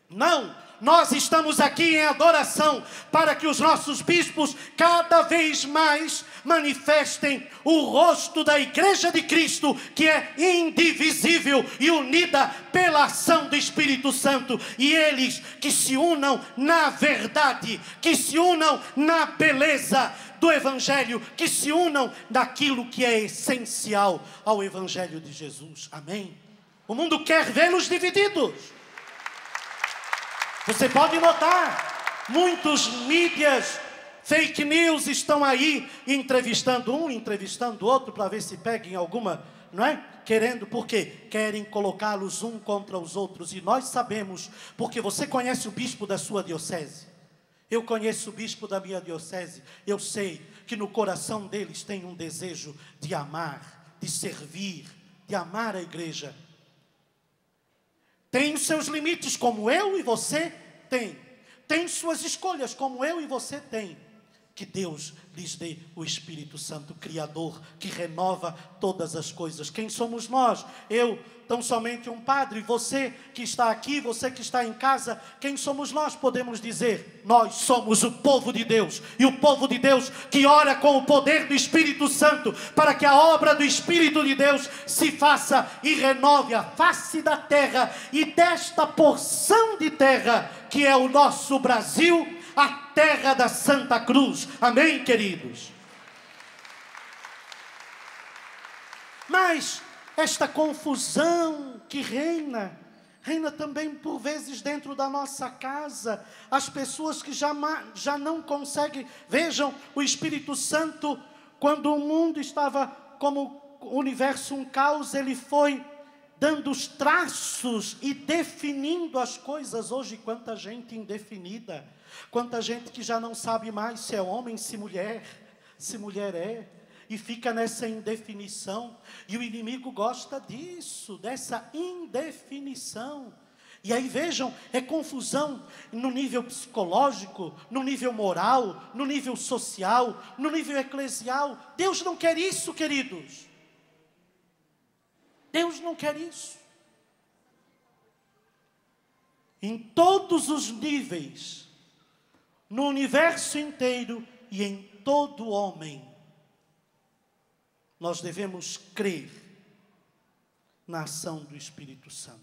Não, nós estamos aqui em adoração para que os nossos bispos cada vez mais manifestem o rosto da igreja de Cristo, que é indivisível e unida pela ação do Espírito Santo, e eles que se unam na verdade, que se unam na beleza do Evangelho, que se unam naquilo que é essencial ao Evangelho de Jesus. Amém? O mundo quer vê-los divididos. Você pode notar, muitos mídias, fake news estão aí entrevistando um, entrevistando outro, para ver se peguem alguma, não é? Querendo, porque querem colocá-los um contra os outros. E nós sabemos, porque você conhece o bispo da sua diocese, eu conheço o bispo da minha diocese, eu sei que no coração deles tem um desejo de amar, de servir, de amar a igreja. Tem os seus limites, como eu e você tem. Tem suas escolhas, como eu e você tem. Que Deus lhes dê o Espírito Santo Criador, que renova todas as coisas. Quem somos nós? Eu, tão somente um padre. Você que está aqui, você que está em casa, quem somos nós? Podemos dizer, nós somos o povo de Deus. E o povo de Deus que ora com o poder do Espírito Santo, para que a obra do Espírito de Deus se faça e renove a face da terra, e desta porção de terra que é o nosso Brasil, a terra da Santa Cruz. Amém, queridos? Mas esta confusão que reina também por vezes dentro da nossa casa. As pessoas que já não conseguem. Vejam, o Espírito Santo, quando o mundo estava como o universo um caos, ele foi dando os traços e definindo as coisas. Hoje, quanta gente indefinida, quanta gente que já não sabe mais se é homem, se mulher é, e fica nessa indefinição. E o inimigo gosta disso, dessa indefinição. E aí vejam, é confusão no nível psicológico, no nível moral, no nível social, no nível eclesial. Deus não quer isso, queridos. Deus não quer isso. Em todos os níveis, no universo inteiro e em todo homem, nós devemos crer na ação do Espírito Santo.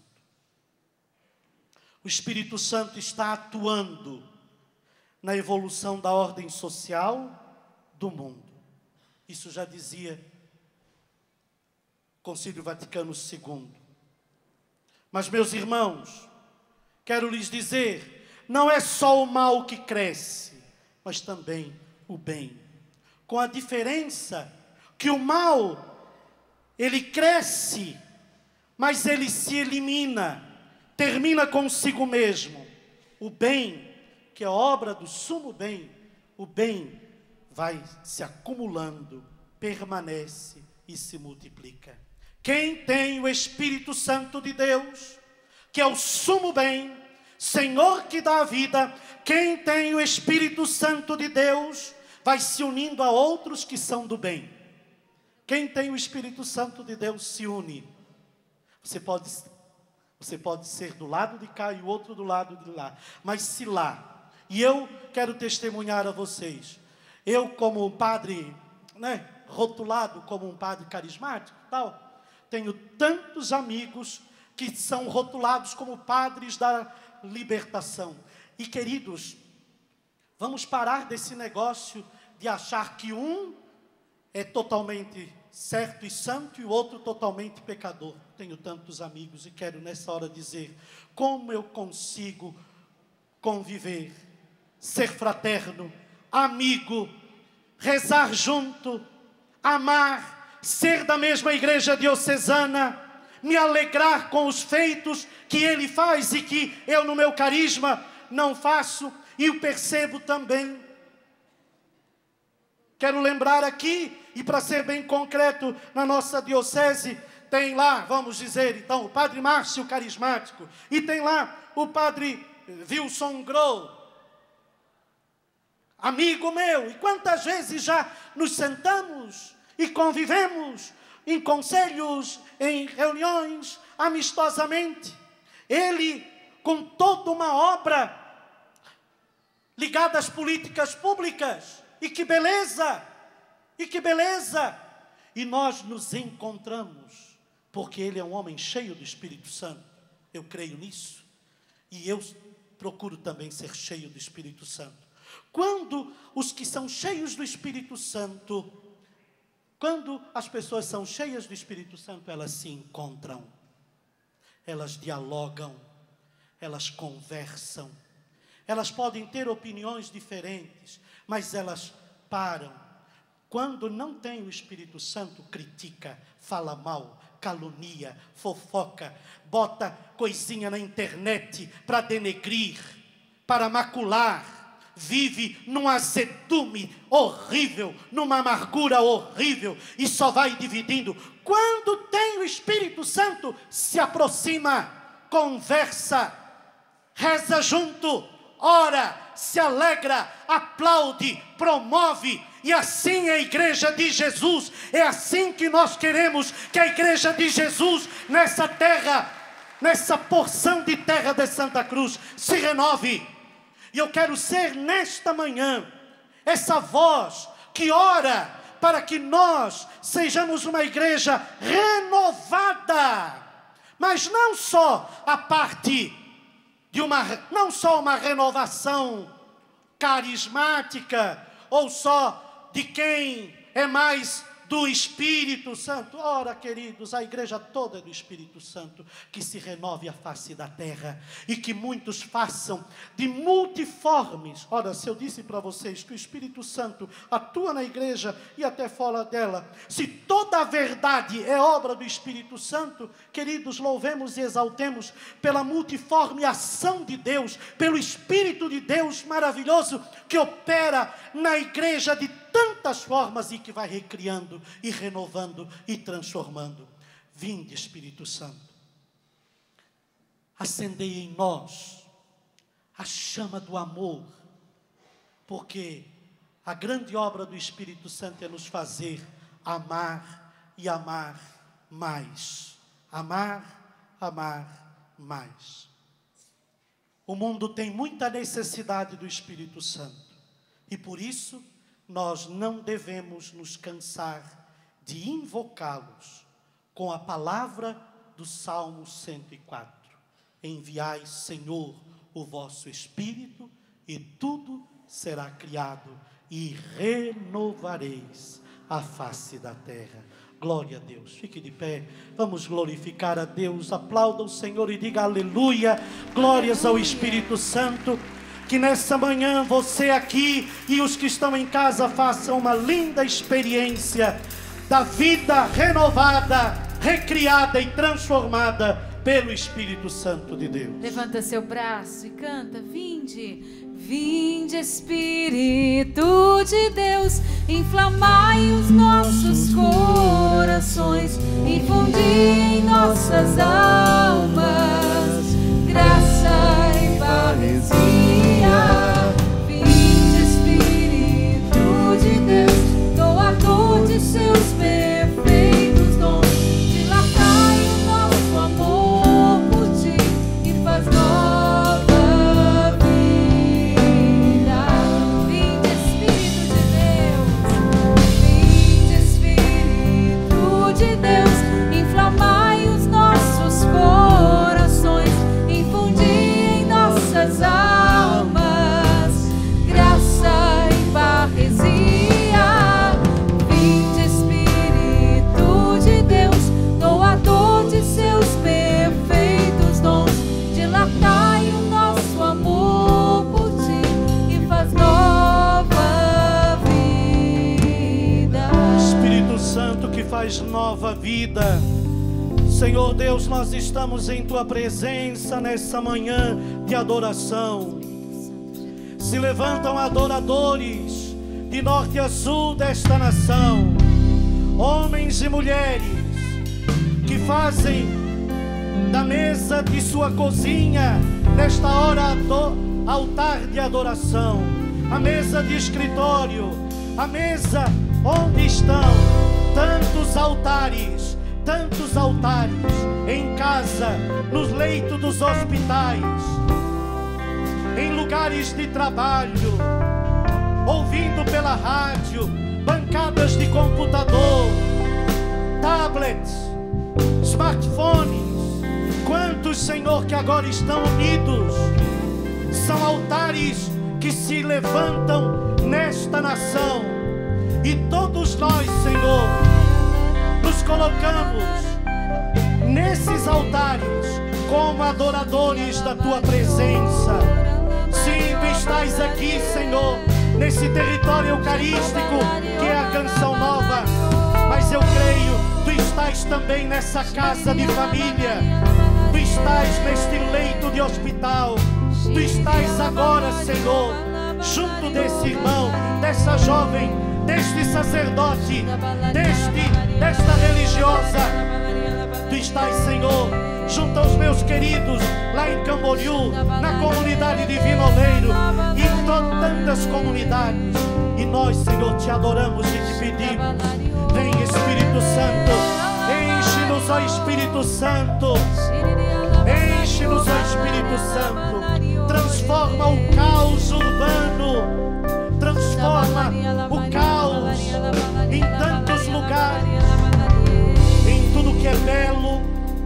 O Espírito Santo está atuando na evolução da ordem social do mundo. Isso já dizia o Concílio Vaticano II. Mas, meus irmãos, quero lhes dizer, não é só o mal que cresce, mas também o bem. Com a diferença que o mal, ele cresce, mas ele se elimina, termina consigo mesmo. O bem, que é obra do sumo bem, o bem vai se acumulando, permanece e se multiplica. Quem tem o Espírito Santo de Deus, que é o sumo bem, Senhor que dá a vida, quem tem o Espírito Santo de Deus, vai se unindo a outros que são do bem. Quem tem o Espírito Santo de Deus se une. Você pode ser do lado de cá e o outro do lado de lá. Mas se lá, e eu quero testemunhar a vocês, eu como um padre, rotulado como um padre carismático, tal, tenho tantos amigos que são rotulados como padres da libertação. E queridos, vamos parar desse negócio de achar que um é totalmente certo e santo e o outro totalmente pecador. Tenho tantos amigos e quero nessa hora dizer, como eu consigo conviver, ser fraterno, amigo, rezar junto, amar, ser da mesma igreja diocesana, me alegrar com os feitos que ele faz e que eu no meu carisma não faço, e o percebo também. Quero lembrar aqui, e para ser bem concreto, na nossa diocese, tem lá, vamos dizer então, o padre Márcio carismático, e tem lá o padre Wilson Grow, amigo meu, e quantas vezes já nos sentamos e convivemos em conselhos, em reuniões, amistosamente. Ele, com toda uma obra ligada às políticas públicas, e que beleza, e que beleza! E nós nos encontramos, porque ele é um homem cheio do Espírito Santo, eu creio nisso, e eu procuro também ser cheio do Espírito Santo. Quando os que são cheios do Espírito Santo, quando as pessoas são cheias do Espírito Santo, elas se encontram, elas dialogam, elas conversam, elas podem ter opiniões diferentes, mas elas param. Quando não tem o Espírito Santo, critica, fala mal, calunia, fofoca, bota coisinha na internet para denegrir, para macular, vive num azedume horrível, numa amargura horrível, e só vai dividindo. Quando tem o Espírito Santo, se aproxima, conversa, reza junto, ora, se alegra, aplaude, promove, e assim é a igreja de Jesus. É assim que nós queremos que a igreja de Jesus, nessa terra, nessa porção de terra de Santa Cruz, se renove. E eu quero ser nesta manhã essa voz que ora para que nós sejamos uma igreja renovada, mas não só a parte não só uma renovação carismática, ou só de quem é mais do Espírito Santo. Ora, queridos, a igreja toda é do Espírito Santo. Que se renove a face da terra e que muitos façam de multiformes. Ora, se eu disse para vocês que o Espírito Santo atua na igreja e até fora dela, se toda a verdade é obra do Espírito Santo, queridos, louvemos e exaltemos pela multiforme ação de Deus, pelo Espírito de Deus maravilhoso que opera na igreja de tantas formas e que vai recriando e renovando e transformando. Vinde, Espírito Santo, acendei em nós a chama do amor, porque a grande obra do Espírito Santo é nos fazer amar e amar mais. Amar, amar mais. O mundo tem muita necessidade do Espírito Santo e por isso nós não devemos nos cansar de invocá-los com a palavra do Salmo 104. Enviai, Senhor, o vosso Espírito e tudo será criado e renovareis a face da terra. Glória a Deus. Fique de pé. Vamos glorificar a Deus. Aplauda o Senhor e diga aleluia. Glórias ao Espírito Santo. Que nessa manhã você aqui e os que estão em casa façam uma linda experiência da vida renovada, recriada e transformada pelo Espírito Santo de Deus. Levanta seu braço e canta: vinde, vinde Espírito de Deus, inflamai os nossos corações, infundi em nossas almas graça e parresia. Vinde Espírito de Deus, doador de seus perfeitos dons, dilatai o nosso amor por ti e faz nova vida. Vinde Espírito de Deus, vinde Espírito de Deus, inflamai os nossos corações, infundi em nossas almas graça e parresia. Vinde Espírito de Deus, doador de seus perfeitos dons, dilatai o nosso amor por ti e faz nova vida. Espírito Santo que faz nova vida. Senhor Deus, nós estamos em Tua presença nessa manhã de adoração. Se levantam adoradores de norte a sul desta nação, homens e mulheres que fazem da mesa de sua cozinha nesta hora altar de adoração, a mesa de escritório, a mesa onde estão tantos altares em casa, nos leitos dos hospitais, em lugares de trabalho, ouvindo pela rádio, bancadas de computador, tablets, smartphones. Quantos, Senhor, que agora estão unidos, são altares que se levantam nesta nação, e todos nós, Senhor, nos colocamos nesses altares como adoradores da Tua presença. Sim, Tu estás aqui, Senhor, nesse território eucarístico que é a Canção Nova, mas eu creio, Tu estás também nessa casa de família, Tu estás neste leito de hospital, Tu estás agora, Senhor, junto desse irmão, dessa jovem, deste sacerdote, desta religiosa. Tu estás, Senhor, junto aos meus queridos lá em Camboriú, na comunidade de Vinoleiro e em tantas comunidades. E nós, Senhor, Te adoramos e Te pedimos: vem Espírito Santo, enche-nos, ó Espírito Santo, enche-nos, ó Espírito Santo, transforma o caos urbano, transforma o caos em tantos lugares, em tudo que é belo,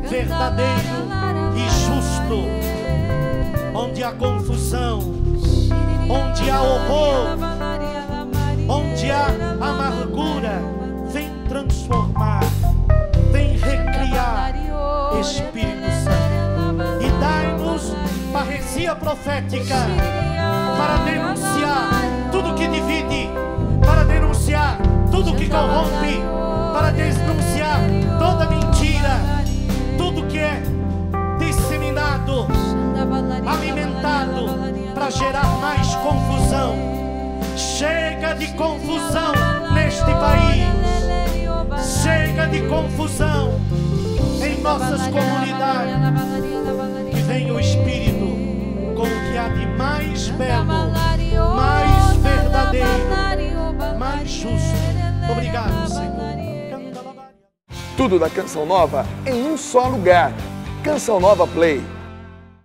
verdadeiro e justo. Onde há confusão, onde há horror, onde há amargura, vem transformar transformar, vem recriar, Espírito Santo. E dai-nos parresia profética para denunciar tudo que divide, para denunciar tudo que corrompe, para denunciar toda mentira, tudo que é disseminado, alimentado para gerar mais confusão. Chega de confusão neste país, chega de confusão em nossas comunidades. Que venha o Espírito com o que há de mais belo, mais verdadeiro, mais justo. Obrigado, Senhor. Tudo da Canção Nova em um só lugar. Canção Nova Play.